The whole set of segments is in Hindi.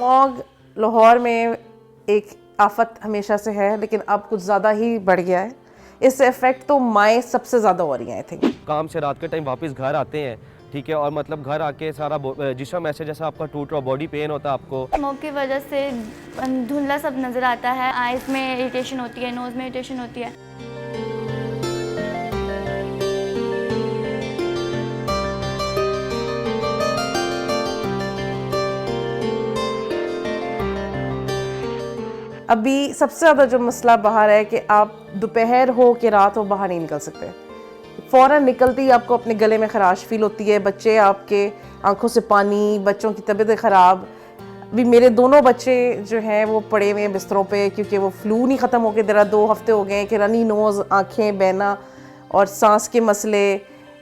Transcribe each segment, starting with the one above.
स्मॉग लाहौर में एक आफत हमेशा से है, लेकिन अब कुछ ज़्यादा ही बढ़ गया है। इससे इफेक्ट तो माएँ सबसे ज़्यादा हो रही हैं। आई थिंक काम से रात के टाइम वापस घर आते हैं, ठीक है, और मतलब घर आके सारा जिस्म ऐसे जैसा आपका टूट रहा, बॉडी पेन होता है आपको। स्मोक की वजह से धुंधला सब नज़र आता है, आइज़ में इरिटेशन होती है, नोज़ में इरिटेशन होती है। अभी सबसे ज़्यादा जो मसला बाहर है कि आप दोपहर हो कि रात हो बाहर नहीं निकल सकते। फ़ौरन निकलती ही आपको अपने गले में खराश फील होती है, बच्चे आपके आंखों से पानी, बच्चों की तबीयत ख़राब। अभी मेरे दोनों बच्चे जो हैं वो पड़े हुए हैं बिस्तरों पे, क्योंकि वो फ्लू नहीं ख़त्म होके ज़रा 2 हफ़्ते हो गए हैं कि रनी नोज़, आँखें बहना और सांस के मसले।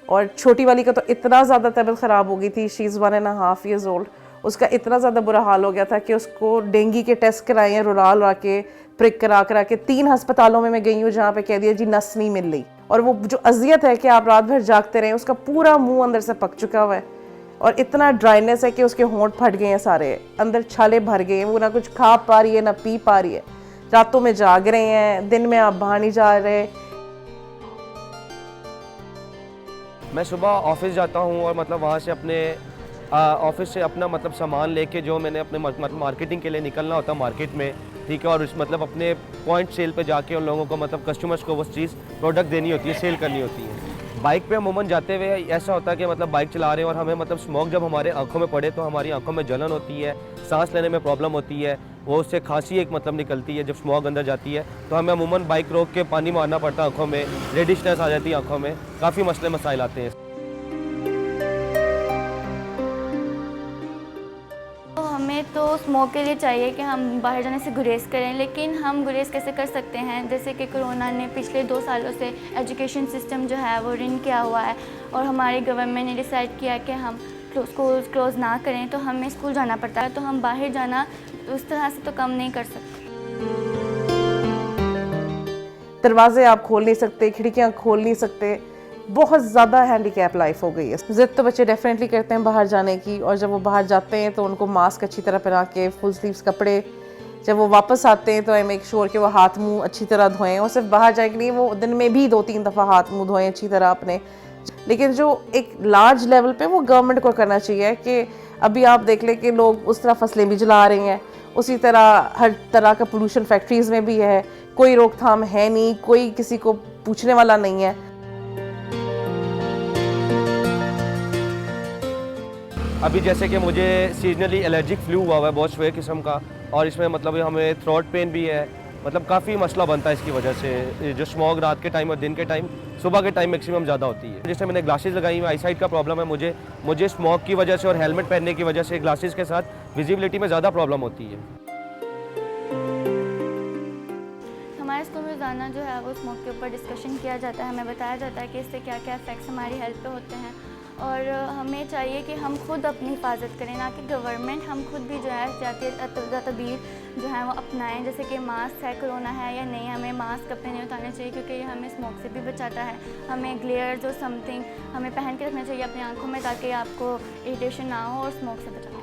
और छोटी वाली का तो इतना ज़्यादा तबीयत ख़राब हो गई थी, शी इज़ 1.5 years old। उसका इतना ज़्यादा बुरा हाल हो गया था कि उसको डेंगू के टेस्ट कराए हैं, रुला के प्रिक करा के 3 अस्पतालों में मैं गई हूँ जहाँ पे कह दिया जी नस नहीं मिल रही। और वो जो अजियत है कि आप रात भर जागते रहें, उसका पूरा मुंह अंदर से पक चुका हुआ है और इतना ड्राइनेस है कि उसके होंठ फट गए हैं, सारे अंदर छाले भर गए हैं। वो ना कुछ खा पा रही है ना पी पा रही है, रातों में जाग रहे हैं, दिन में आप बाहर नहीं जा रहे। मैं सुबह ऑफिस जाता हूँ और मतलब वहाँ से अपने ऑफिस से अपना मतलब सामान लेके जो मैंने अपने मतलब मार्केटिंग के लिए निकलना होता है मार्केट में, ठीक है, और उस मतलब अपने पॉइंट सेल पे जाके उन लोगों को मतलब कस्टमर्स को वो चीज़ प्रोडक्ट देनी होती है, सेल करनी होती है। बाइक पे अमूमन जाते हुए ऐसा होता है कि मतलब बाइक चला रहे हैं और हमें मतलब स्मोक जब हमारे आंखों में पड़े तो हमारी आंखों में जलन होती है, सांस लेने में प्रॉब्लम होती है, वो उससे खांसी एक मतलब निकलती है। जब स्मोक अंदर जाती है तो हमें अमूमन बाइक रोक के पानी मारना पड़ता है आंखों में, रेडिशनेस आ जाती है आंखों में, काफ़ी मसले मसाइल आते हैं। हमें तो स्मोक के लिए चाहिए कि हम बाहर जाने से गुरेज करें, लेकिन हम गुरेज कैसे कर सकते हैं? जैसे कि कोरोना ने पिछले 2 सालों से एजुकेशन सिस्टम जो है वो रिन किया हुआ है और हमारी गवर्नमेंट ने डिसाइड किया कि हम स्कूल क्लोज़ ना करें, तो हमें स्कूल जाना पड़ता है। तो हम बाहर जाना उस तरह से तो कम नहीं कर सकते। दरवाजे आप खोल नहीं सकते, खिड़कियाँ खोल नहीं सकते, बहुत ज़्यादा हैंडीकैप लाइफ हो गई है। ज़िद तो बच्चे डेफिनेटली करते हैं बाहर जाने की, और जब वो बाहर जाते हैं तो उनको मास्क अच्छी तरह पहना के, फुल स्लीव्स कपड़े, जब वो वापस आते हैं तो आई मेक श्योर कि वो हाथ मुंह अच्छी तरह धोएं, और सिर्फ बाहर जाने के लिए वो दिन में भी 2-3 दफ़ा हाथ मुंह धोएं अच्छी तरह अपने। लेकिन जो एक लार्ज लेवल पे वो गवर्नमेंट को करना चाहिए कि अभी आप देख लें कि लोग उस तरह फसलें भी जला रहे हैं, उसी तरह हर तरह का पोल्यूशन फैक्ट्रीज़ में भी है, कोई रोकथाम है नहीं, कोई किसी को पूछने वाला नहीं है। अभी जैसे कि मुझे सीजनली एलर्जिक फ्लू हुआ है बहुत शुरू किस्म का, और इसमें मतलब हमें थ्रोट पेन भी है, मतलब काफ़ी मसला बनता है इसकी वजह से। जो स्मॉग रात के टाइम और दिन के टाइम, सुबह के टाइम मैक्सिमम ज़्यादा होती है। जैसे मैंने ग्लासेस लगाई हुई, आईसाइट का प्रॉब्लम है मुझे स्मॉग की वजह से और हेलमेट पहनने की वजह से ग्लासेस के साथ विजिबिलिटी में ज़्यादा प्रॉब्लम होती है। हमारे स्कूल में रोज़ाना जो है वो स्मोक के ऊपर डिस्कशन किया जाता है, हमें बताया जाता है कि इससे क्या क्या इफ़ेक्ट्स हमारी हेल्थ पे होते हैं, और हमें चाहिए कि हम खुद अपनी हिफाजत करें, ना कि गवर्नमेंट। हम खुद भी जो है एहतियाती तदबीर जो है वो अपनाएं, जैसे कि मास्क है, कोरोना है या नहीं, हमें मास्क अपने नहीं उतारना चाहिए क्योंकि ये हमें स्मोक से भी बचाता है। हमें ग्लेयर्स और समथिंग हमें पहन के रखना चाहिए अपनी आँखों में, ताकि आपको इरिटेशन ना हो और स्मोक से बचाना।